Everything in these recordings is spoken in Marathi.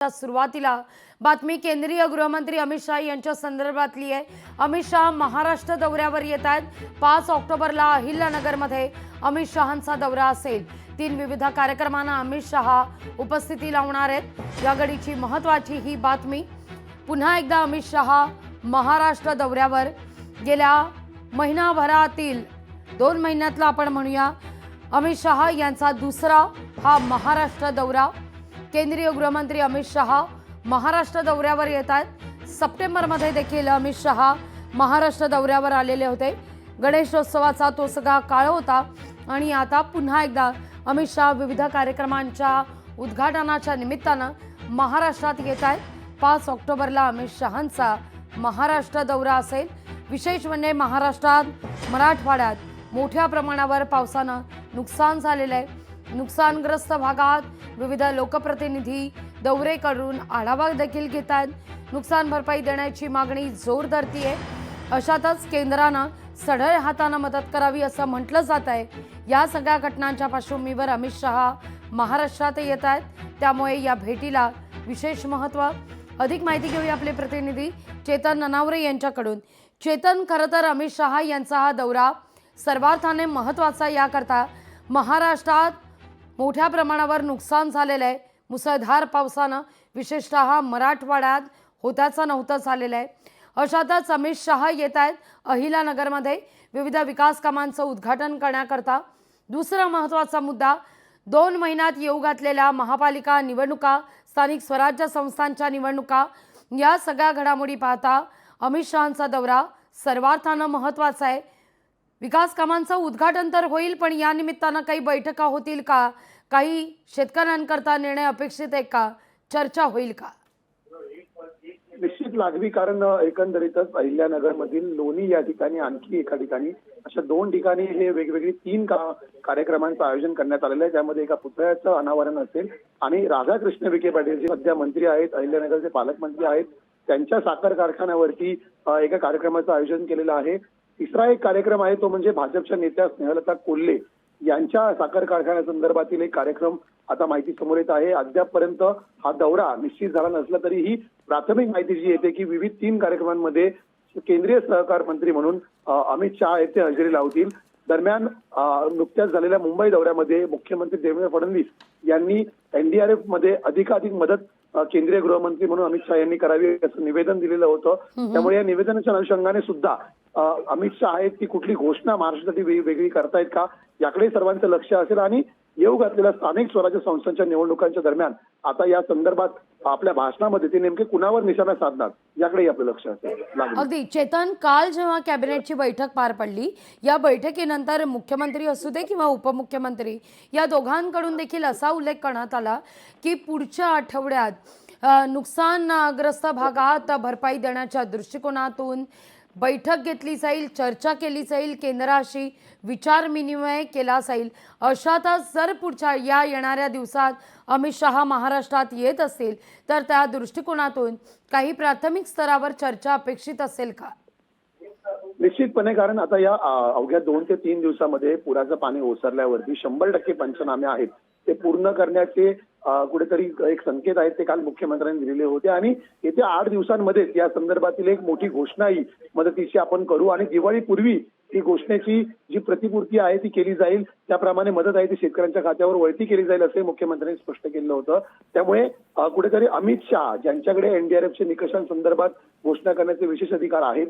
सुरुवातीला बातमी केंद्रीय गृहमंत्री अमित शाह यांच्या संदर्भातली आहे। अमित शाह महाराष्ट्र दौऱ्यावर येत आहेत। 5 ऑक्टोबरला अहिल्यानगरमध्ये अमित शहांचा दौरा असेल। 3 विविध कार्यक्रमांना अमित शाह उपस्थिती लावणार आहेत। या घडीची महत्त्वाची ही बातमी। पुन्हा एकदा अमित शाह महाराष्ट्र दौऱ्यावर। गेल्या महिनाभरातील 2 महिन्यातला आपण म्हणूया अमित शाह यांचा दुसरा हा महाराष्ट्र दौरा। केंद्रीय गृहमंत्री अमित शाह महाराष्ट्र दौऱ्यावर येत आहेत। सप्टेंबरमध्ये देखील अमित शाह महाराष्ट्र दौऱ्यावर आलेले होते। गणेशोत्सवाचा तो सगळा काळ होता आणि आता पुन्हा एकदा अमित शाह विविध कार्यक्रमांच्या उद्घाटनाच्या निमित्तानं महाराष्ट्रात येत आहेत। 5 ऑक्टोबरला अमित शहांचा महाराष्ट्र दौरा असेल। विशेष म्हणजे महाराष्ट्रात मराठवाड्यात मोठ्या प्रमाणावर पावसानं नुकसान झालेलं आहे। नुकसानग्रस्त भागात विविध लोकप्रतिनिधी दौरे करून आढावा देखील घेत आहेत। नुकसान भरपाई देण्याची मागणी जोर धरतीये। अशातच केंद्रानं सढळ हातानं मदत करावी असं म्हटलं जात आहे। या सगळ्या घटनांच्या पार्श्वभूमीवर अमित शाह महाराष्ट्रात येत आहेत, त्यामुळे या भेटीला विशेष महत्त्व। अधिक माहिती घेऊया आपले प्रतिनिधी चेतन ननावरे यांच्याकडून। चेतन, खरं तर अमित शाह यांचा हा दौरा सर्वार्थाने महत्त्वाचा याकरता महाराष्ट्रात मोठ्या प्रमाणावर नुकसान झालेलं आहे। मुसळधार पावसानं विशेषतः मराठवाड्यात होत्याचं नव्हतं झालेलं आहे। अशातच अमित शाह येत आहेत अहिल्यानगरमध्ये विविध विकास कामांचं उद्घाटन करण्याकरता। दुसरा महत्त्वाचा मुद्दा 2 महिन्यात येऊ घातलेल्या महापालिका निवडणुका, स्थानिक स्वराज्य संस्थांच्या निवडणुका, या सगळ्या घडामोडी पाहता अमित शहांचा दौरा सर्वार्थानं महत्त्वाचा आहे। विकास कामांचं उद्घाटन तर होईल, पण या निमित्तानं काही बैठका होतील का? काही शेतकऱ्यांकरता निर्णय अपेक्षित आहे का? चर्चा होईल का? निश्चित लागवी, कारण एकंदरीतच अहिल्यानगरमधील लोणी या ठिकाणी आणखी एका ठिकाणी अशा 2 ठिकाणी हे वेगवेगळी 3 कार्यक्रमांचं आयोजन करण्यात आलेलं आहे। त्यामध्ये एका पुतळ्याचं अनावरण असेल आणि राधाकृष्ण विखे पाटील जे सध्या मंत्री आहेत, अहिल्यानगरचे पालकमंत्री आहेत, त्यांच्या साखर कारखान्यावरती एका कार्यक्रमाचं आयोजन केलेलं आहे। तिसरा एक कार्यक्रम आहे तो म्हणजे भाजपच्या नेत्या स्नेहलता कोल्हे यांच्या साखर कारखान्यासंदर्भातील एक कार्यक्रम आता माहिती समोर येत आहे। अद्यापपर्यंत हा दौरा निश्चित झाला नसला तरीही प्राथमिक माहिती जी येते की विविध 3 कार्यक्रमांमध्ये केंद्रीय सहकार मंत्री म्हणून अमित शाह येथे हजेरी लावतील। दरम्यान नुकत्याच झालेल्या मुंबई दौऱ्यामध्ये मुख्यमंत्री देवेंद्र फडणवीस यांनी एनडीआरएफ मध्ये अधिकाधिक मदत केंद्रीय गृहमंत्री म्हणून अमित शाह यांनी करावी असं निवेदन दिलेलं होतं। त्यामुळे या निवेदनाच्या अनुषंगाने सुद्धा अमित शाह आहेत ती कुठली घोषणा महाराष्ट्रासाठी वेगळी करतायत का, याकडे सर्वांचं लक्ष असेल। आणि येऊ घातलेल्या स्थानिक स्वराज्य संस्थांच्या निवडणुकांच्या दरम्यान आता या संदर्भात आपल्या भाषणामध्ये ते नेमके कुणावर निशाणा साधणार याकडे आपलं लक्ष असेल। अगदी चेतन, काल जेव्हा कॅबिनेटची बैठक पार पडली, या बैठकीनंतर मुख्यमंत्री असू दे किंवा उपमुख्यमंत्री या दोघांकडून देखील असा उल्लेख करण्यात आला की पुढच्या आठवड्यात नुकसानग्रस्त भागात भरपाई देण्याच्या दृष्टिकोनातून बैठक घेतली जाईल, चर्चा केली जाईल, केंद्राशी विचार विनिमय केला जाईल। अशातच जर पुढच्या येणाऱ्या दिवसात अमित शाह महाराष्ट्रात येत असतील तर त्या दृष्टिकोनातून काही प्राथमिक स्तरावर चर्चा अपेक्षित असेल का? निश्चितपणे, कारण आता या अवघ्या 2 ते 3 दिवसामध्ये पुराचं पाणी ओसरल्यावरती 100% पंचनामे आहेत ते पूर्ण करण्याचे कुठेतरी एक संकेत आहेत ते काल मुख्यमंत्र्यांनी दिलेले होते। आणि येत्या 8 दिवसांमध्ये या संदर्भातील एक मोठी घोषणाही मदतीची आपण करू आणि दिवाळीपूर्वी ती घोषणेची जी प्रतिपूर्ती आहे ती केली जाईल। त्याप्रमाणे मदत आहे ती शेतकऱ्यांच्या खात्यावर वळती केली जाईल असे मुख्यमंत्र्यांनी स्पष्ट केलं होतं। त्यामुळे कुठेतरी अमित शाह ज्यांच्याकडे एनडीआरएफच्या निकषांसंदर्भात घोषणा करण्याचे विशेष अधिकार आहेत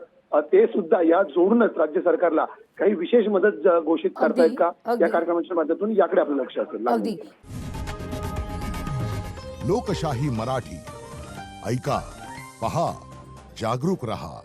ते सुद्धा या जोडूनच राज्य सरकारला काही विशेष मदत घोषित करतायत का या कार्यक्रमाच्या माध्यमातून, याकडे आपलं लक्ष असेल। लोकशाही मराठी ऐका, पहा, जागरूक रहा।